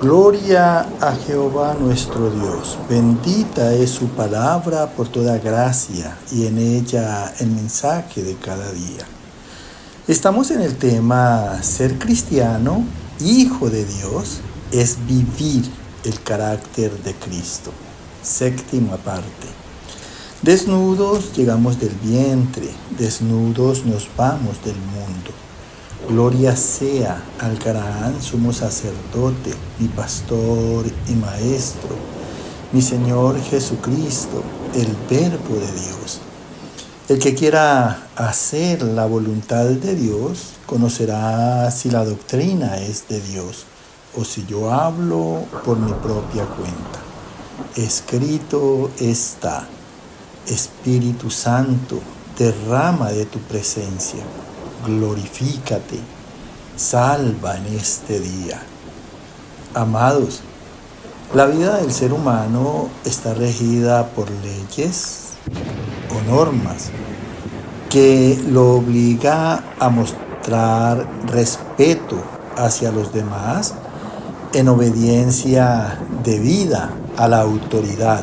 Gloria a Jehová nuestro Dios. Bendita es su palabra por toda gracia y en ella el mensaje de cada día. Estamos en el tema ser cristiano, hijo de Dios, es vivir el carácter de Cristo. Séptima parte. Desnudos llegamos del vientre, desnudos nos vamos del mundo. Gloria sea al gran sumo sacerdote, mi pastor y maestro, mi Señor Jesucristo, el Verbo de Dios. El que quiera hacer la voluntad de Dios conocerá si la doctrina es de Dios o si yo hablo por mi propia cuenta. Escrito está: Espíritu Santo, derrama de tu presencia. Glorifícate, salva en este día. Amados, la vida del ser humano está regida por leyes o normas que lo obliga a mostrar respeto hacia los demás en obediencia debida a la autoridad,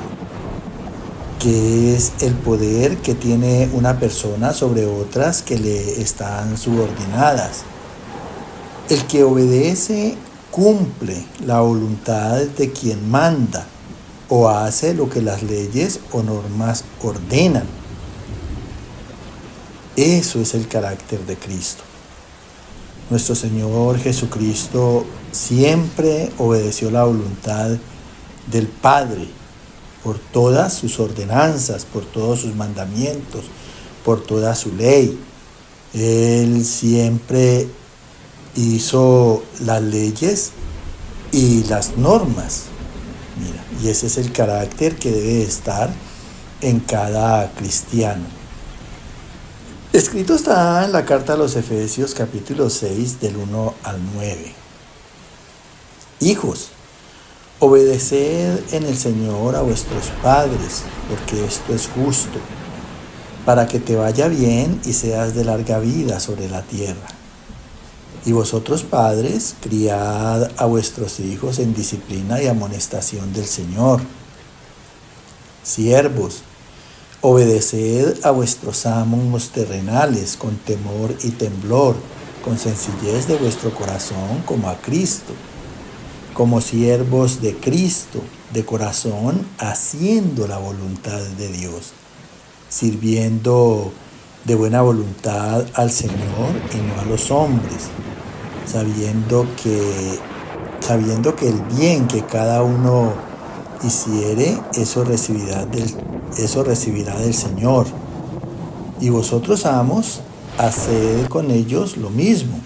que es el poder que tiene una persona sobre otras que le están subordinadas. El que obedece cumple la voluntad de quien manda o hace lo que las leyes o normas ordenan. Eso es el carácter de Cristo. Nuestro Señor Jesucristo siempre obedeció la voluntad del Padre por todas sus ordenanzas, por todos sus mandamientos, por toda su ley. Él siempre hizo las leyes y las normas. Mira, y ese es el carácter que debe estar en cada cristiano. Escrito está en la carta a los Efesios capítulo 6 del 1 al 9. Hijos, obedeced en el Señor a vuestros padres, porque esto es justo, para que te vaya bien y seas de larga vida sobre la tierra. Y vosotros, padres, criad a vuestros hijos en disciplina y amonestación del Señor. Siervos, obedeced a vuestros amos terrenales con temor y temblor, con sencillez de vuestro corazón como a Cristo, como siervos de Cristo, de corazón, haciendo la voluntad de Dios, sirviendo de buena voluntad al Señor y no a los hombres, sabiendo que el bien que cada uno hiciere, eso recibirá del Señor. Y vosotros, amos, haced con ellos lo mismo,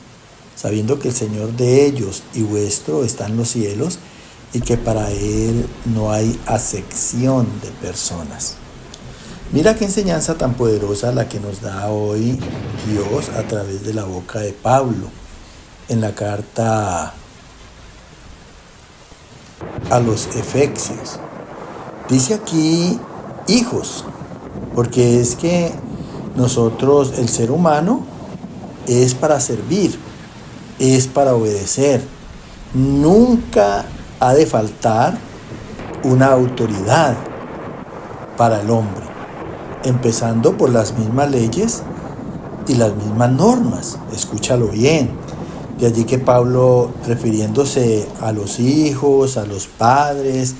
sabiendo que el Señor de ellos y vuestro está en los cielos y que para Él no hay acepción de personas. Mira qué enseñanza tan poderosa la que nos da hoy Dios a través de la boca de Pablo en la carta a los Efesios. Dice aquí hijos, porque es que nosotros, el ser humano, es para servir, es para obedecer. Nunca ha de faltar una autoridad para el hombre, empezando por las mismas leyes y las mismas normas. Escúchalo bien. De allí que Pablo, refiriéndose a los hijos, a los padres,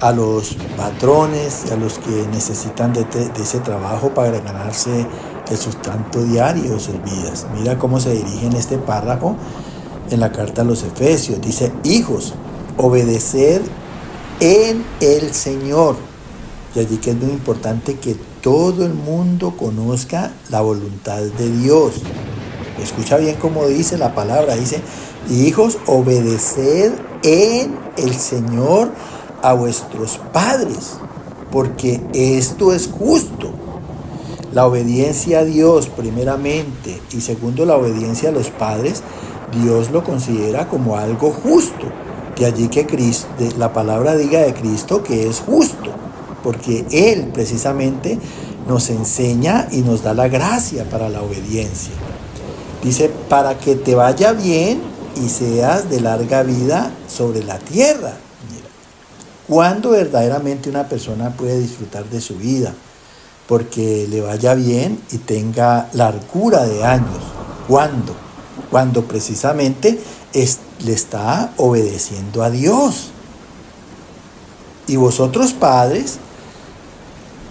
a los patrones y a los que necesitan de ese trabajo para ganarse el sustento diario de sus vidas. Mira cómo se dirige en este párrafo en la carta a los Efesios. Dice: hijos, obedeced en el Señor. Y allí que es muy importante que todo el mundo conozca la voluntad de Dios. Escucha bien cómo dice la palabra. Dice: hijos, obedeced en el Señor a vuestros padres, porque esto es justo. La obediencia a Dios primeramente y segundo la obediencia a los padres, Dios lo considera como algo justo. De allí que la palabra diga de Cristo que es justo, porque Él precisamente nos enseña y nos da la gracia para la obediencia. Dice: para que te vaya bien y seas de larga vida sobre la tierra. Mira, ¿cuándo verdaderamente una persona puede disfrutar de su vida? Porque le vaya bien y tenga largura de años. ¿Cuándo? Cuando precisamente le está obedeciendo a Dios. Y vosotros, padres,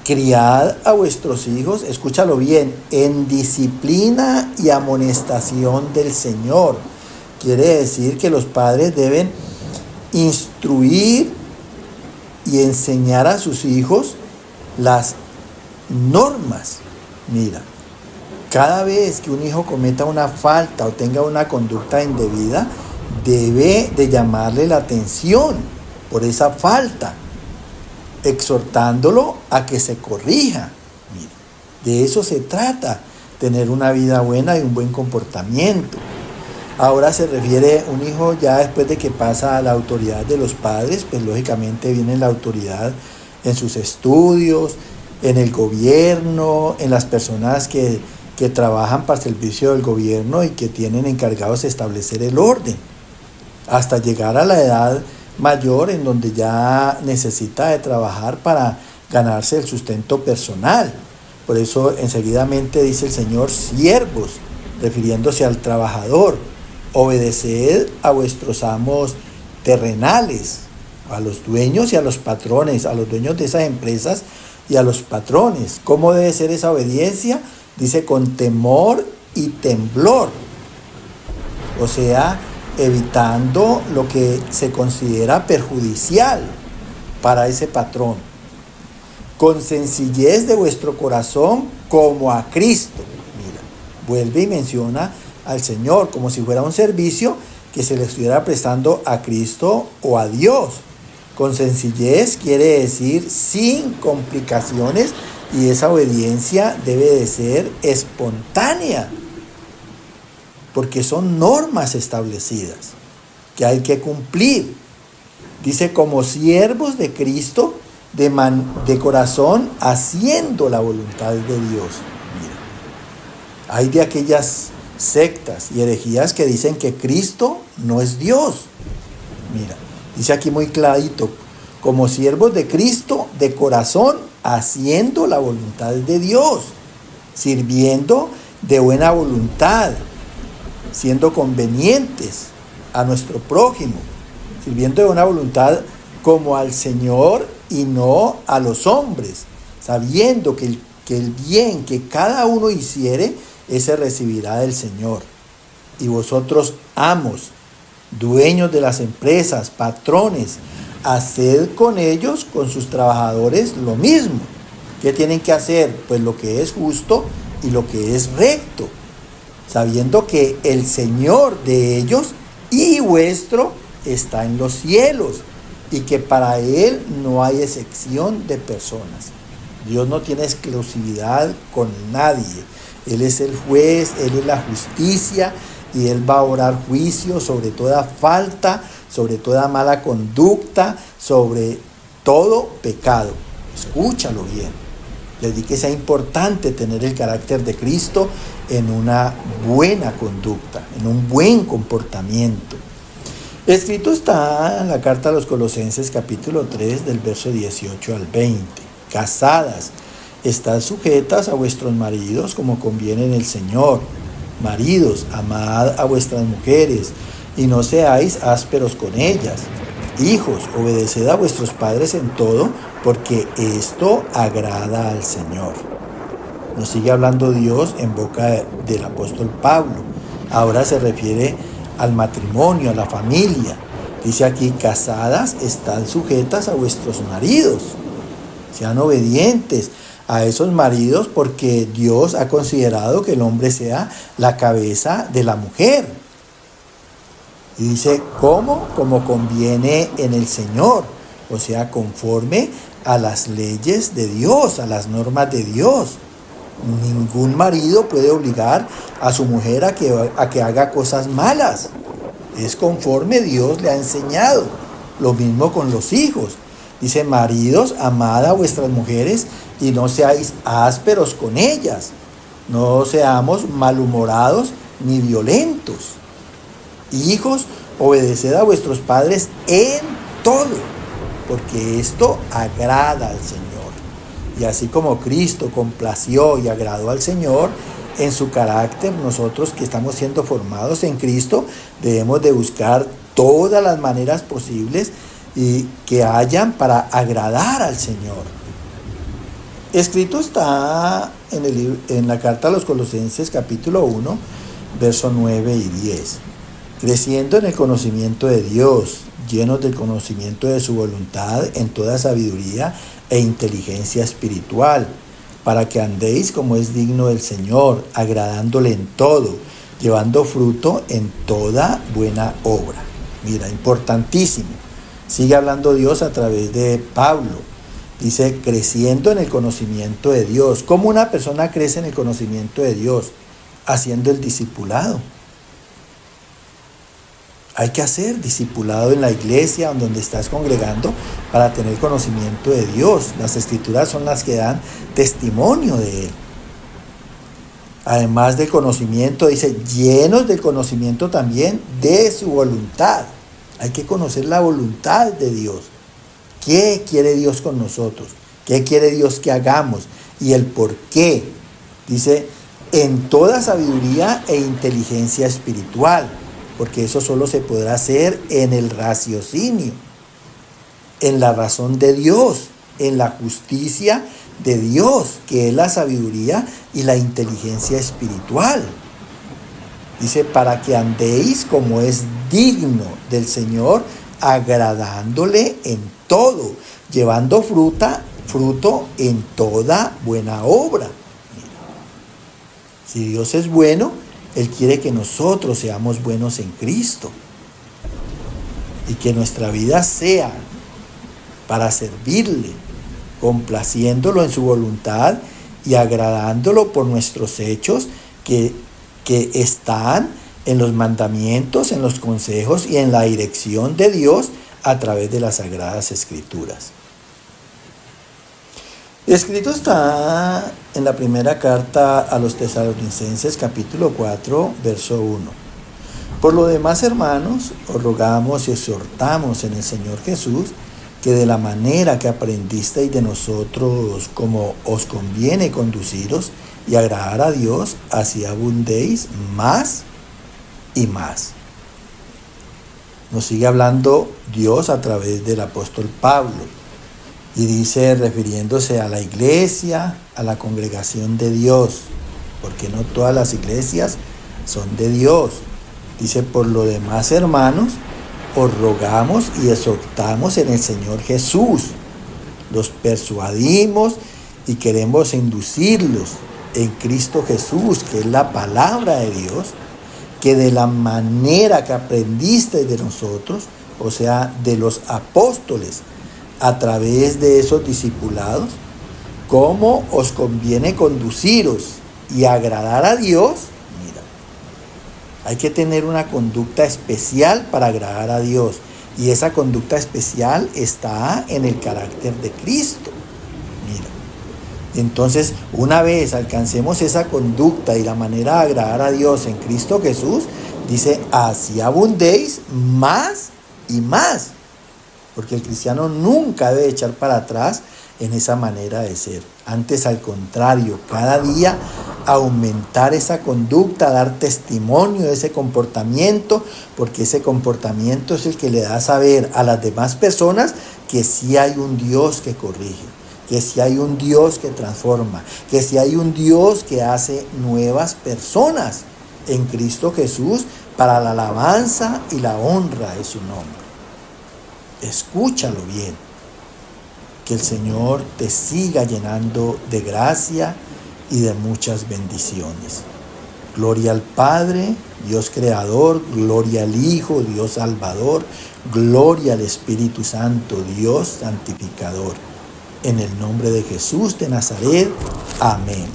criad a vuestros hijos, escúchalo bien, en disciplina y amonestación del Señor. Quiere decir que los padres deben instruir y enseñar a sus hijos las normas. Mira, cada vez que un hijo cometa una falta o tenga una conducta indebida, debe de llamarle la atención por esa falta, exhortándolo a que se corrija. Mira, de eso se trata, tener una vida buena y un buen comportamiento. Ahora se refiere un hijo ya después de que pasa a la autoridad de los padres, pues lógicamente viene la autoridad en sus estudios, en el gobierno, en las personas que trabajan para el servicio del gobierno y que tienen encargados de establecer el orden, hasta llegar a la edad mayor en donde ya necesita de trabajar para ganarse el sustento personal. Por eso enseguidamente dice el Señor, siervos, refiriéndose al trabajador, obedeced a vuestros amos terrenales, a los dueños y a los patrones, a los dueños de esas empresas y a los patrones. ¿Cómo debe ser esa obediencia? Dice con temor y temblor, o sea, evitando lo que se considera perjudicial para ese patrón. Con sencillez de vuestro corazón como a Cristo. Mira, vuelve y menciona al Señor como si fuera un servicio que se le estuviera prestando a Cristo o a Dios. Con sencillez quiere decir sin complicaciones, y esa obediencia debe de ser espontánea, porque son normas establecidas que hay que cumplir. Dice, como siervos de Cristo, de corazón, haciendo la voluntad de Dios. Mira, hay de aquellas sectas y herejías que dicen que Cristo no es Dios. Mira, dice aquí muy clarito, como siervos de Cristo, de corazón, haciendo la voluntad de Dios, sirviendo de buena voluntad, siendo convenientes a nuestro prójimo, sirviendo de buena voluntad como al Señor y no a los hombres, sabiendo que el bien que cada uno hiciere, ese recibirá del Señor. Y vosotros, amos, dueños de las empresas, patrones, haced con ellos, con sus trabajadores, lo mismo. ¿Qué tienen que hacer? Pues lo que es justo y lo que es recto, sabiendo que el Señor de ellos y vuestro está en los cielos, y que para Él no hay excepción de personas. Dios no tiene exclusividad con nadie. Él es el juez, Él es la justicia, y Él va a orar juicio sobre toda falta, sobre toda mala conducta, sobre todo pecado. Escúchalo bien. Les di que sea importante tener el carácter de Cristo en una buena conducta, en un buen comportamiento. Escrito está en la carta a los Colosenses capítulo 3 del verso 18 al 20. Casadas, estad sujetas a vuestros maridos como conviene en el Señor. Maridos, amad a vuestras mujeres y no seáis ásperos con ellas. Hijos, obedeced a vuestros padres en todo, porque esto agrada al Señor. Nos sigue hablando Dios en boca del apóstol Pablo. Ahora se refiere al matrimonio, a la familia. Dice aquí, casadas, estad sujetas a vuestros maridos. Sean obedientes a esos maridos, porque Dios ha considerado que el hombre sea la cabeza de la mujer. Y dice, ¿cómo? Como conviene en el Señor, o sea, conforme a las leyes de Dios, a las normas de Dios. Ningún marido puede obligar a su mujer a que haga cosas malas. Es conforme Dios le ha enseñado. Lo mismo con los hijos. Dice, maridos, amad a vuestras mujeres y no seáis ásperos con ellas. No seamos malhumorados ni violentos. Hijos, obedeced a vuestros padres en todo, porque esto agrada al Señor. Y así como Cristo complació y agradó al Señor en su carácter, nosotros que estamos siendo formados en Cristo debemos de buscar todas las maneras posibles y que hayan para agradar al Señor. Escrito está en la carta a los Colosenses capítulo 1, versos 9 y 10. Creciendo en el conocimiento de Dios, llenos del conocimiento de su voluntad en toda sabiduría e inteligencia espiritual, para que andéis como es digno del Señor, agradándole en todo, llevando fruto en toda buena obra. Mira, importantísimo. Sigue hablando Dios a través de Pablo. Dice, creciendo en el conocimiento de Dios. ¿Cómo una persona crece en el conocimiento de Dios? Haciendo el discipulado. Hay que hacer discipulado en la iglesia donde estás congregando para tener conocimiento de Dios. Las escrituras son las que dan testimonio de Él. Además del conocimiento, dice, llenos del conocimiento también de su voluntad. Hay que conocer la voluntad de Dios. ¿Qué quiere Dios con nosotros? ¿Qué quiere Dios que hagamos? Y el por qué. Dice, en toda sabiduría e inteligencia espiritual. Porque eso solo se podrá hacer en el raciocinio, en la razón de Dios, en la justicia de Dios, que es la sabiduría y la inteligencia espiritual. Dice, para que andéis como es digno del Señor, agradándole en todo, llevando fruto en toda buena obra. Mira, si Dios es bueno, Él quiere que nosotros seamos buenos en Cristo y que nuestra vida sea para servirle, complaciéndolo en su voluntad y agradándolo por nuestros hechos que están en los mandamientos, en los consejos y en la dirección de Dios a través de las Sagradas Escrituras. Escrito está en la primera carta a los Tesalonicenses capítulo 4, verso 1. Por lo demás, hermanos, os rogamos y exhortamos en el Señor Jesús que de la manera que aprendisteis de nosotros como os conviene conduciros y agradar a Dios, así abundéis más y más. Nos sigue hablando Dios a través del apóstol Pablo. Y dice, refiriéndose a la iglesia, a la congregación de Dios, porque no todas las iglesias son de Dios. Dice, por lo demás, hermanos, os rogamos y exhortamos en el Señor Jesús. Los persuadimos y queremos inducirlos en Cristo Jesús, que es la palabra de Dios, que de la manera que aprendiste de nosotros, o sea, de los apóstoles, a través de esos discipulados, cómo os conviene conduciros y agradar a Dios. Mira, hay que tener una conducta especial para agradar a Dios, y esa conducta especial está en el carácter de Cristo. Mira, entonces una vez alcancemos esa conducta y la manera de agradar a Dios en Cristo Jesús, dice, así abundéis más y más. Porque el cristiano nunca debe echar para atrás en esa manera de ser. Antes, al contrario, cada día aumentar esa conducta, dar testimonio de ese comportamiento, porque ese comportamiento es el que le da a saber a las demás personas que sí hay un Dios que corrige, que sí hay un Dios que transforma, que sí hay un Dios que hace nuevas personas en Cristo Jesús para la alabanza y la honra de su nombre. Escúchalo bien, que el Señor te siga llenando de gracia y de muchas bendiciones. Gloria al Padre, Dios Creador, gloria al Hijo, Dios Salvador, gloria al Espíritu Santo, Dios Santificador. En el nombre de Jesús de Nazaret, amén.